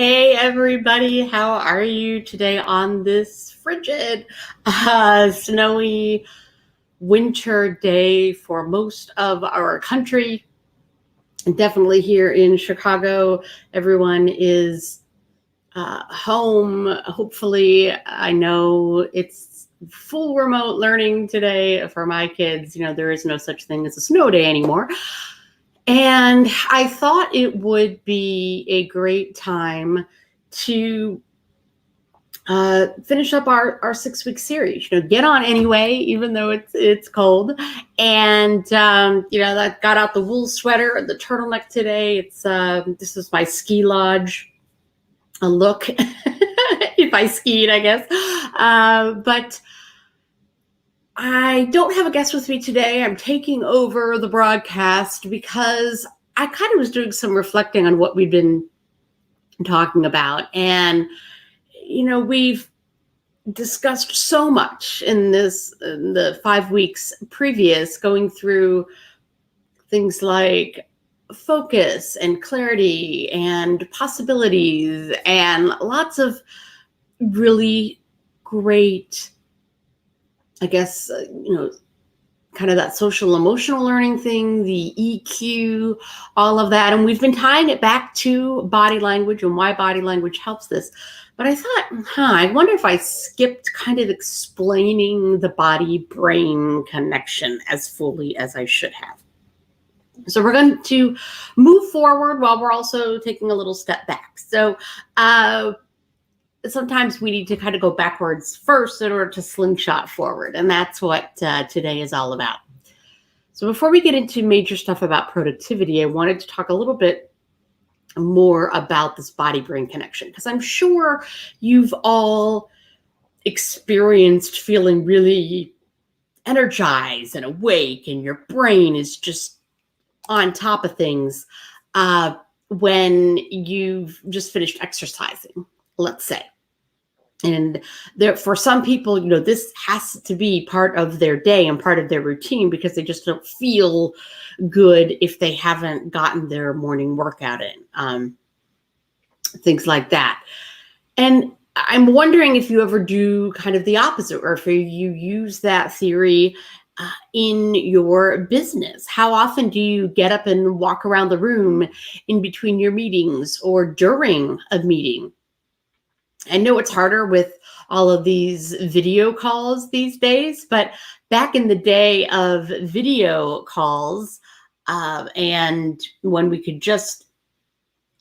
Hey everybody, how are you today on this frigid, snowy winter day for most of our country? And definitely here in Chicago, everyone is home. Hopefully, I know it's full remote learning today for my kids. There is no such thing as a snow day anymore. And I thought it would be a great time to finish up our 6-week series. Get on anyway, even though it's cold. And that got out the wool sweater and the turtleneck today. This is my ski lodge look, if I skied, I guess. But I don't have a guest with me today. I'm taking over the broadcast because I kind of was doing some reflecting on what we've been talking about. And, we've discussed so much in the 5 weeks previous, going through things like focus and clarity and possibilities and lots of really great, I guess, kind of that social emotional learning thing, the EQ, all of that. And we've been tying it back to body language and why body language helps this. But I thought, I wonder if I skipped kind of explaining the body-brain connection as fully as I should have. So we're going to move forward while we're also taking a little step back. So sometimes we need to kind of go backwards first in order to slingshot forward. And that's what today is all about. So before we get into major stuff about productivity, I wanted to talk a little bit more about this body-brain connection, because I'm sure you've all experienced feeling really energized and awake, and your brain is just on top of things when you've just finished exercising, let's say. And for some people, this has to be part of their day and part of their routine, because they just don't feel good if they haven't gotten their morning workout in, things like that. And I'm wondering if you ever do kind of the opposite, or if you use that theory in your business. How often do you get up and walk around the room in between your meetings or during a meeting? I know it's harder with all of these video calls these days, but back in the day of video calls, and when we could just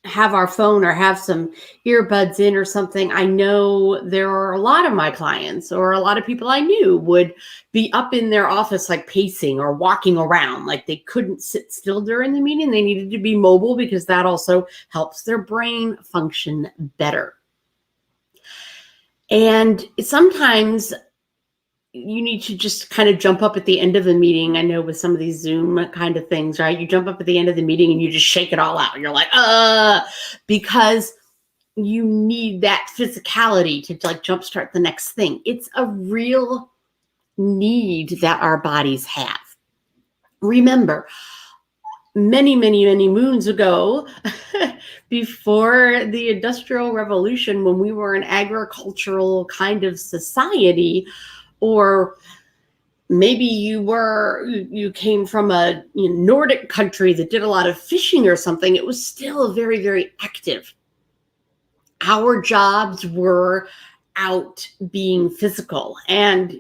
have our phone or have some earbuds in or something, I know there are a lot of my clients, or a lot of people I knew, would be up in their office like pacing or walking around, like they couldn't sit still during the meeting. They needed to be mobile, because that also helps their brain function better. And sometimes you need to just kind of jump up at the end of the meeting. I know with some of these Zoom kind of things, right? You jump up at the end of the meeting and you just shake it all out. You're like, because you need that physicality to like jumpstart the next thing. It's a real need that our bodies have. Remember, many, many, many moons ago, before the Industrial Revolution, when we were an agricultural kind of society, or maybe you came from a Nordic country that did a lot of fishing or something, it was still very, very active. Our jobs were out being physical. And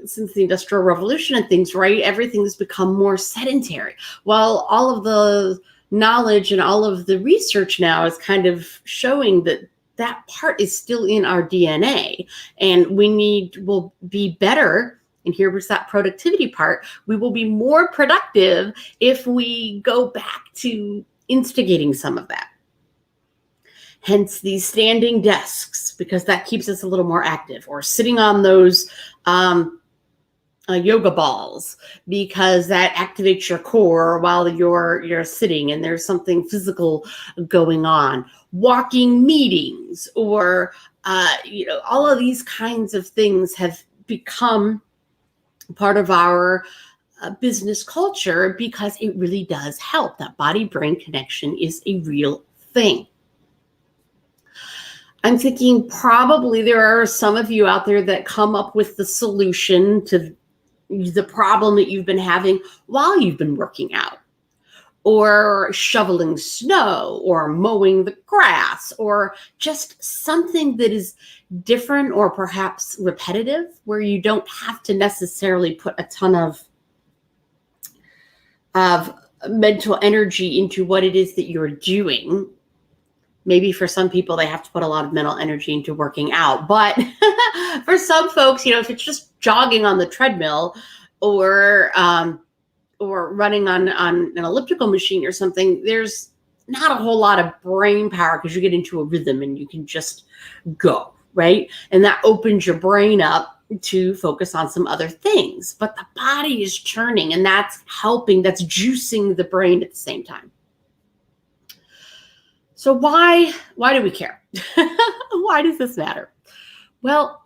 since the Industrial Revolution and things, right, everything's become more sedentary. Well, all of the knowledge and all of the research now is kind of showing that part is still in our DNA, and will be better. And here was that productivity part. We will be more productive if we go back to instigating some of that. Hence these standing desks, because that keeps us a little more active, or sitting on those yoga balls, because that activates your core while you're sitting and there's something physical going on. Walking meetings, or all of these kinds of things have become part of our business culture, because it really does help. That body-brain connection is a real thing. I'm thinking probably there are some of you out there that come up with the solution to the problem that you've been having while you've been working out, or shoveling snow, or mowing the grass, or just something that is different or perhaps repetitive, where you don't have to necessarily put a ton of mental energy into what it is that you're doing. Maybe for some people, they have to put a lot of mental energy into working out. But for some folks, if it's just jogging on the treadmill, or running on an elliptical machine or something, there's not a whole lot of brain power because you get into a rhythm and you can just go, right? And that opens your brain up to focus on some other things. But the body is churning, and that's helping, that's juicing the brain at the same time. So why do we care? Why does this matter? Well,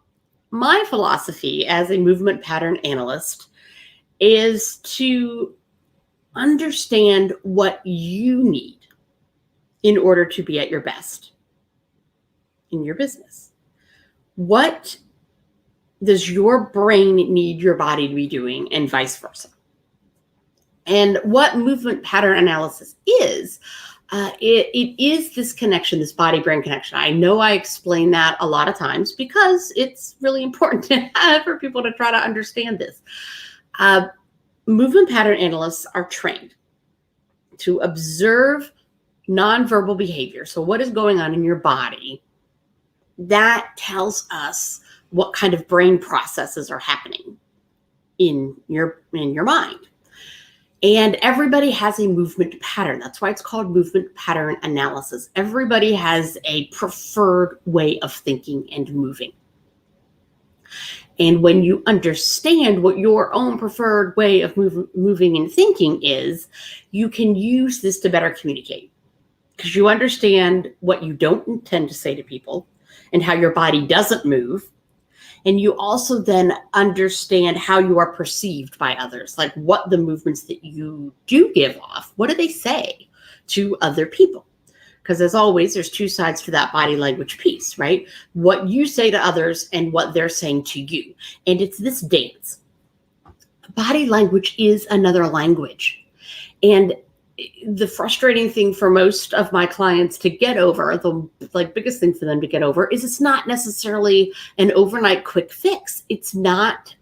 my philosophy as a movement pattern analyst is to understand what you need in order to be at your best in your business. What does your brain need your body to be doing, and vice versa? And what movement pattern analysis is, it is this connection, this body-brain connection. I know I explain that a lot of times because it's really important for people to try to understand this. Movement pattern analysts are trained to observe nonverbal behavior. So what is going on in your body that tells us what kind of brain processes are happening in your mind. And everybody has a movement pattern. That's why it's called movement pattern analysis. Everybody has a preferred way of thinking and moving. And when you understand what your own preferred way of moving and thinking is, you can use this to better communicate, because you understand what you don't intend to say to people and how your body doesn't move. And you also then understand how you are perceived by others, like what the movements that you do give off, what do they say to other people? Because as always, there's two sides to that body language piece, right? What you say to others and what they're saying to you. And it's this dance. Body language is another language. And the frustrating thing for most of my clients to get over, the biggest thing for them to get over, is it's not necessarily an overnight quick fix. It's not,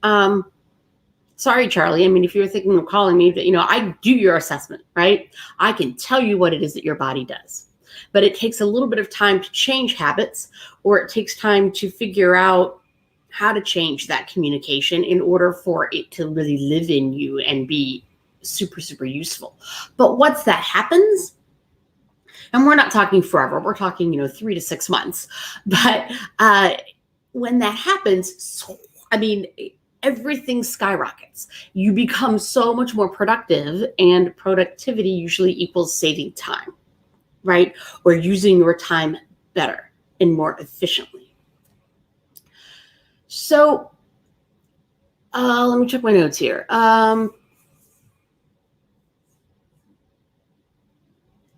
sorry, Charlie. I mean, if you're thinking of calling me, I do your assessment, right? I can tell you what it is that your body does. But it takes a little bit of time to change habits, or it takes time to figure out how to change that communication in order for it to really live in you and be super, super useful. But once that happens, and we're not talking forever, we're talking, 3 to 6 months. But when that happens, everything skyrockets. You become so much more productive, and productivity usually equals saving time, right? Or using your time better and more efficiently. So let me check my notes here.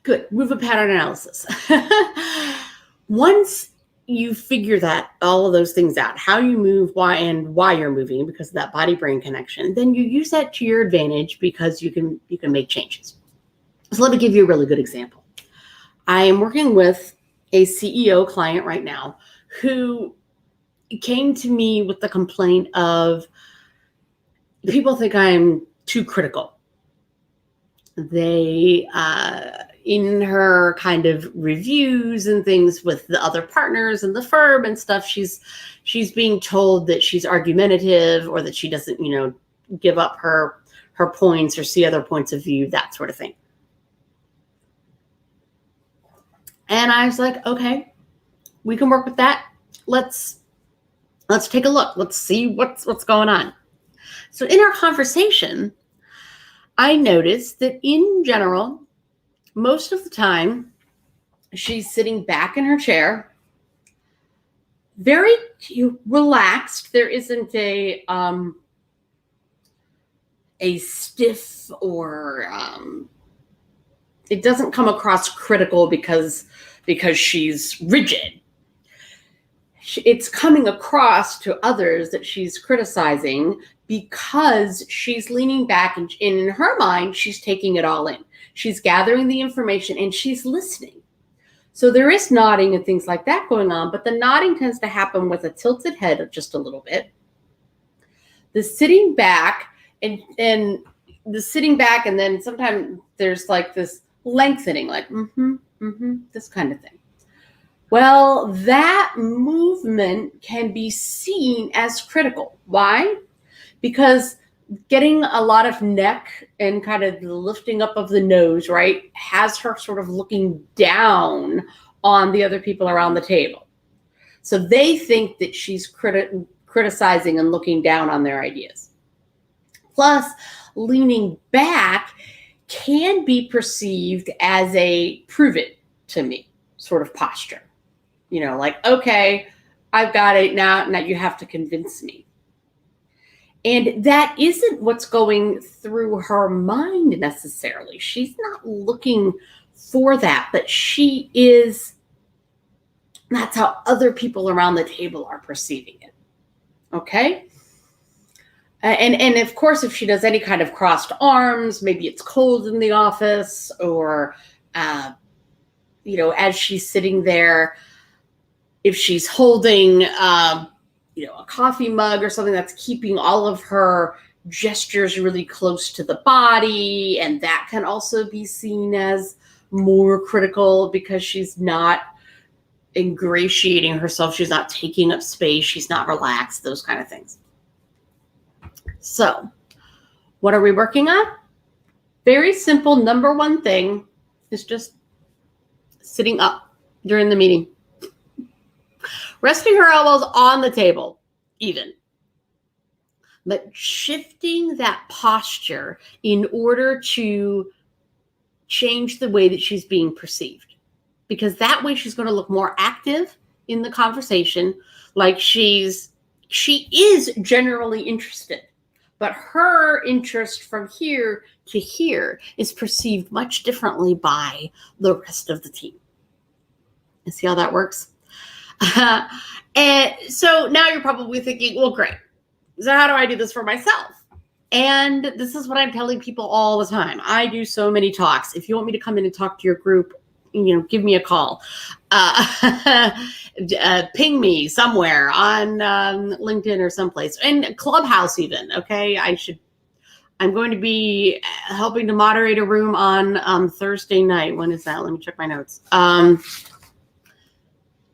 Good. Movement pattern analysis. Once you figure all of those things out, how you move, why you're moving, because of that body-brain connection, then you use that to your advantage, because you can make changes. So let me give you a really good example. I am working with a CEO client right now who came to me with the complaint of, people think I'm too critical. They, in her kind of reviews and things with the other partners in the firm and stuff, she's being told that she's argumentative, or that she doesn't, give up her points or see other points of view, that sort of thing. And I was like, okay, we can work with that. Let's take a look. Let's see what's going on. So in our conversation, I noticed that in general, most of the time, she's sitting back in her chair, very relaxed. There isn't a stiff, or it doesn't come across critical because she's rigid. it's coming across to others that she's criticizing because she's leaning back and in her mind, she's taking it all in. She's gathering the information and she's listening. So there is nodding and things like that going on, but the nodding tends to happen with a tilted head just a little bit. The sitting back and the sitting back, and then sometimes there's like this lengthening, like this kind of thing. Well, that movement can be seen as critical. Why? Because getting a lot of neck and kind of the lifting up of the nose, right, has her sort of looking down on the other people around the table. So they think that she's criticizing and looking down on their ideas. Plus, leaning back can be perceived as a prove it to me sort of posture. You know, like, okay, I've got it now you have to convince me. And that isn't what's going through her mind necessarily. She's not looking for that, but that's how other people around the table are perceiving it. Okay? And of course, if she does any kind of crossed arms, maybe it's cold in the office, or, as she's sitting there, if she's holding, a coffee mug or something, that's keeping all of her gestures really close to the body. And that can also be seen as more critical because she's not ingratiating herself. She's not taking up space. She's not relaxed, those kind of things. So what are we working on? Very simple. Number one thing is just sitting up during the meeting. Resting her elbows on the table, even. But shifting that posture in order to change the way that she's being perceived. Because that way she's going to look more active in the conversation, like she is generally interested. But her interest from here to here is perceived much differently by the rest of the team. You see how that works? And so now you're probably thinking, well, great. So how do I do this for myself? And this is what I'm telling people all the time. I do so many talks. If you want me to come in and talk to your group, give me a call. Ping me somewhere on LinkedIn or someplace, and Clubhouse even. Okay, I'm going to be helping to moderate a room on Thursday night. When is that? Let me check my notes.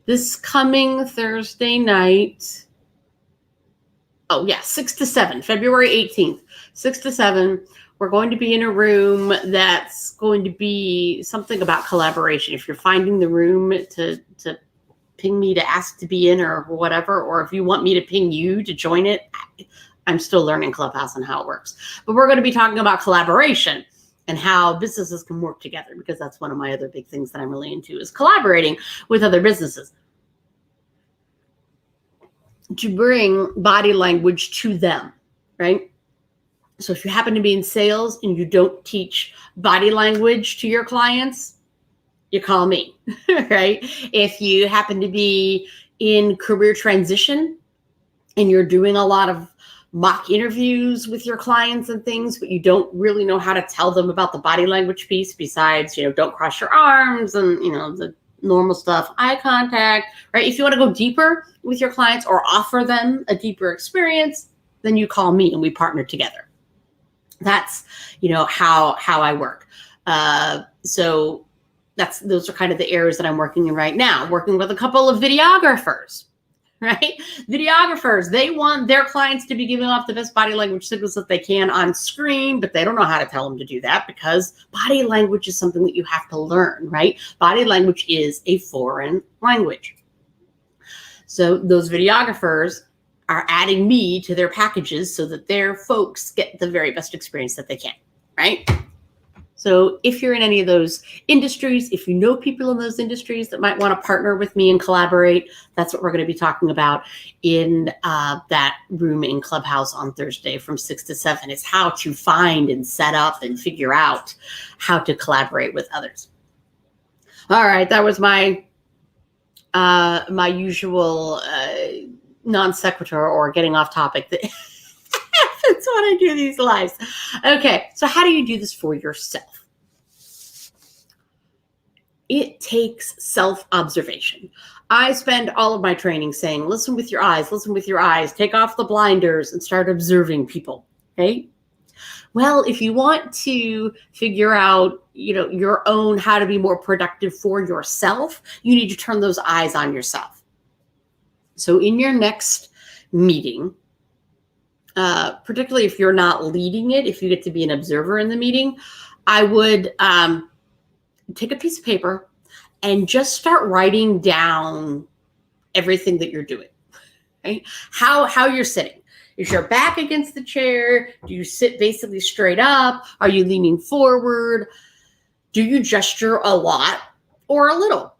This coming Thursday night. Oh yeah, 6 to 7, February 18th, 6 to 7. We're going to be in a room that's going to be something about collaboration. If you're finding the room to ping me to ask to be in or whatever, or if you want me to ping you to join it, I'm still learning Clubhouse and how it works. But we're going to be talking about collaboration and how businesses can work together, because that's one of my other big things that I'm really into, is collaborating with other businesses to bring body language to them, right? So if you happen to be in sales and you don't teach body language to your clients, you call me, right? If you happen to be in career transition and you're doing a lot of mock interviews with your clients and things, but you don't really know how to tell them about the body language piece besides, don't cross your arms and, the normal stuff, eye contact, right? If you want to go deeper with your clients or offer them a deeper experience, then you call me and we partner together. That's, how I work. So those are kind of the areas that I'm working in right now, working with a couple of videographers, right? Videographers, they want their clients to be giving off the best body language signals that they can on screen, but they don't know how to tell them to do that, because body language is something that you have to learn, right? Body language is a foreign language. So those videographers are adding me to their packages so that their folks get the very best experience that they can, right? So if you're in any of those industries, if you know people in those industries that might want to partner with me and collaborate, that's what we're going to be talking about in that room in Clubhouse on Thursday from 6 to 7, is how to find and set up and figure out how to collaborate with others. All right, that was my my usual non sequitur or getting off topic. That's what I do these lives. Okay, so how do you do this for yourself? It takes self-observation. I spend all of my training saying, listen with your eyes, take off the blinders and start observing people, okay? Well, if you want to figure out, your own how to be more productive for yourself, you need to turn those eyes on yourself. So in your next meeting, particularly if you're not leading it, if you get to be an observer in the meeting, I would take a piece of paper and just start writing down everything that you're doing, right? How you're sitting. Is your back against the chair? Do you sit basically straight up? Are you leaning forward? Do you gesture a lot or a little?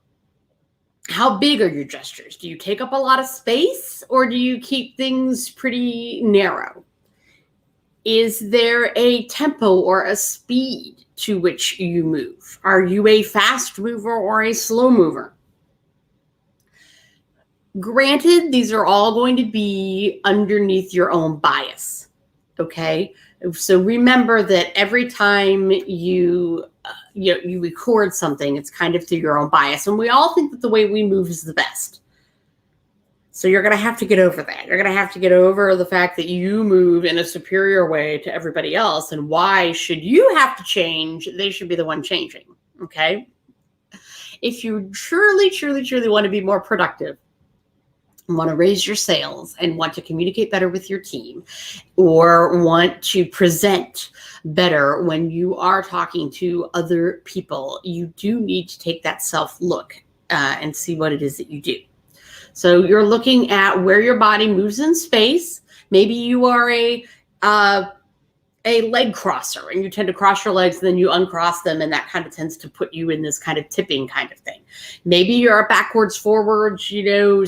How big are your gestures? Do you take up a lot of space or do you keep things pretty narrow? Is there a tempo or a speed to which you move? Are you a fast mover or a slow mover? Granted, these are all going to be underneath your own bias, okay? So remember that every time you record something, it's kind of through your own bias. And we all think that the way we move is the best. So you're going to have to get over that. You're going to have to get over the fact that you move in a superior way to everybody else. And why should you have to change? They should be the one changing, okay? If you truly, truly, truly want to be more productive, want to raise your sales and want to communicate better with your team or want to present better when you are talking to other people, you do need to take that self-look and see what it is that you do. So you're looking at where your body moves in space. Maybe you are a leg crosser and you tend to cross your legs and then you uncross them, and that kind of tends to put you in this kind of tipping kind of thing. Maybe you're a backwards, forwards,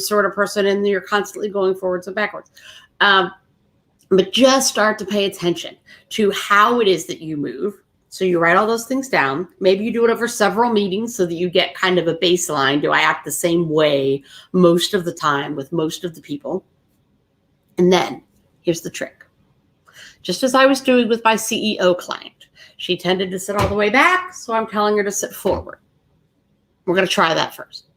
sort of person and you're constantly going forwards and backwards. But just start to pay attention to how it is that you move. So you write all those things down. Maybe you do it over several meetings so that you get kind of a baseline. Do I act the same way most of the time with most of the people? And then here's the trick. Just as I was doing with my CEO client, she tended to sit all the way back, so I'm telling her to sit forward. We're going to try that first.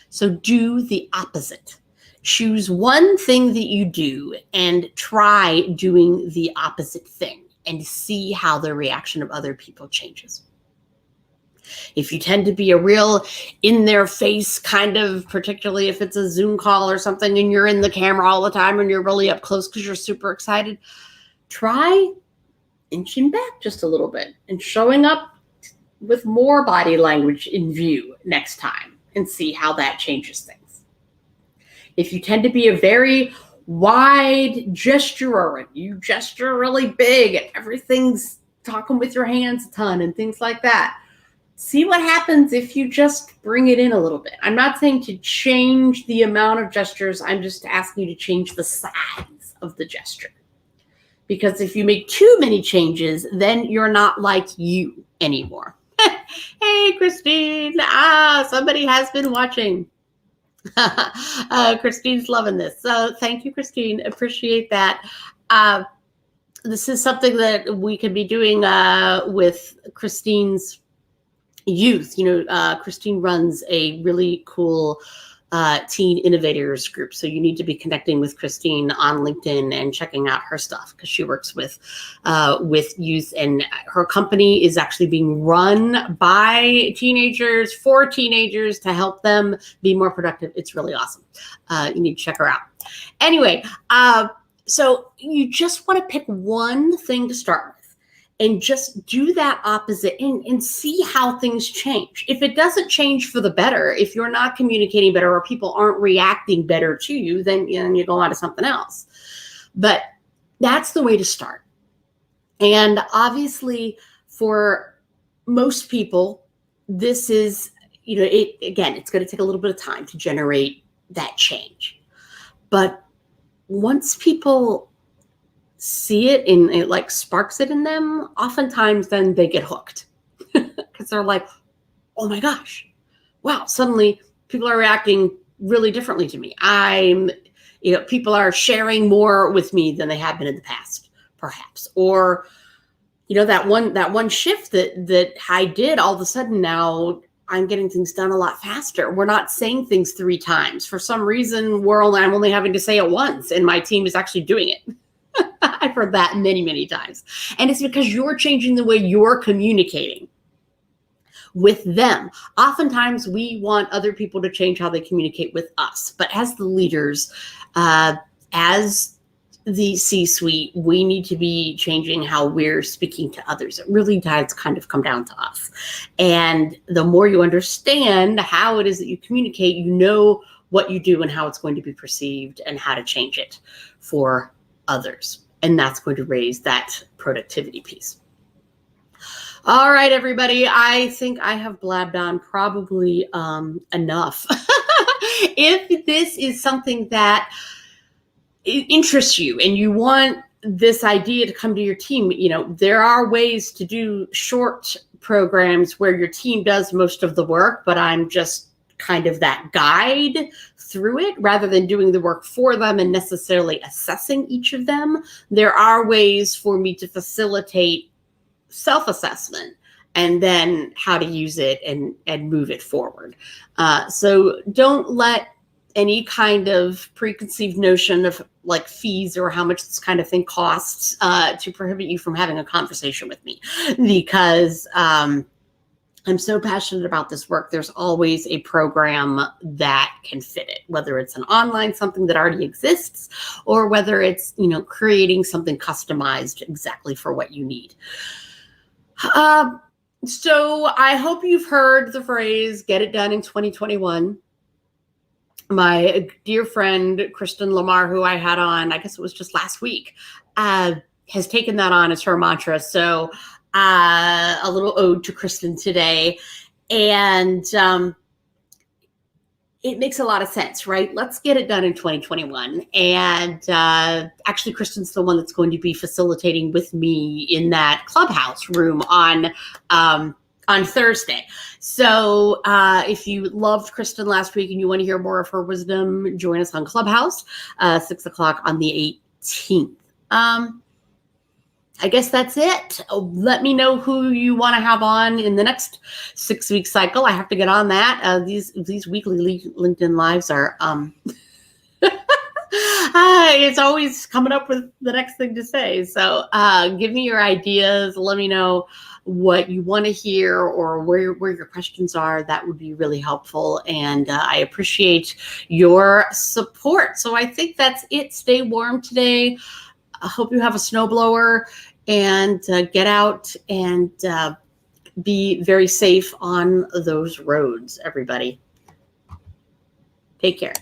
So do the opposite. Choose one thing that you do and try doing the opposite thing and see how the reaction of other people changes. If you tend to be a real in their face kind of, particularly if it's a Zoom call or something and you're in the camera all the time and you're really up close because you're super excited, try inching back just a little bit and showing up with more body language in view next time and see how that changes things. If you tend to be a very wide gesturer and you gesture really big and everything's talking with your hands a ton and things like that, see what happens if you just bring it in a little bit. I'm not saying to change the amount of gestures. I'm just asking you to change the size of the gesture. Because if you make too many changes, then you're not like you anymore. Hey, Christine. Somebody has been watching. Christine's loving this. So thank you, Christine. Appreciate that. This is something that we could be doing with Christine's youth. Christine runs a really cool teen innovators group. So you need to be connecting with Christine on LinkedIn and checking out her stuff because she works with youth, and her company is actually being run by teenagers for teenagers to help them be more productive. It's really awesome. You need to check her out. Anyway, so you just want to pick one thing to start with and just do that opposite and see how things change. If it doesn't change for the better, if you're not communicating better or people aren't reacting better to you, then you go on to something else. But that's the way to start. And obviously for most people, this is, it's going to take a little bit of time to generate that change. But once people see it and it like sparks it in them, oftentimes then they get hooked because they're like, oh my gosh, wow, suddenly People are reacting really differently to me. People are sharing more with me than they have been in the past, perhaps. Or, that one shift that I did, all of a sudden now I'm getting things done a lot faster. We're not saying things 3 times. For some reason, I'm only having to say it once, and my team is actually doing it. I've heard that many, many times. And it's because you're changing the way you're communicating with them. Oftentimes, we want other people to change how they communicate with us. But as the leaders, as the C-suite, we need to be changing how we're speaking to others. It really does kind of come down to us. And the more you understand how it is that you communicate, you know what you do and how it's going to be perceived and how to change it for others. And that's going to raise that productivity piece. All right, everybody. I think I have blabbed on probably enough. If this is something that interests you and you want this idea to come to your team, there are ways to do short programs where your team does most of the work, but I'm just kind of that guide through it rather than doing the work for them and necessarily assessing each of them. There are ways for me to facilitate self-assessment and then how to use it and move it forward. So don't let any kind of preconceived notion of like fees or how much this kind of thing costs to prohibit you from having a conversation with me, because I'm so passionate about this work. There's always a program that can fit it, whether it's an online something that already exists or whether it's, creating something customized exactly for what you need. So I hope you've heard the phrase, get it done in 2021. My dear friend, Kristen Lamar, who I had on, I guess it was just last week, has taken that on as her mantra. So a little ode to Kristen today. And it makes a lot of sense, right? Let's get it done in 2021. And actually, Kristen's the one that's going to be facilitating with me in that Clubhouse room on Thursday. So if you loved Kristen last week and you want to hear more of her wisdom, join us on Clubhouse, 6 o'clock on the 18th. I guess that's it. Let me know who you want to have on in the next 6-week cycle. I have to get on that. These weekly LinkedIn Lives are, it's always coming up with the next thing to say. So give me your ideas. Let me know what you want to hear or where your questions are. That would be really helpful. And I appreciate your support. So I think that's it. Stay warm today. I hope you have a snowblower and get out and be very safe on those roads, everybody. Take care.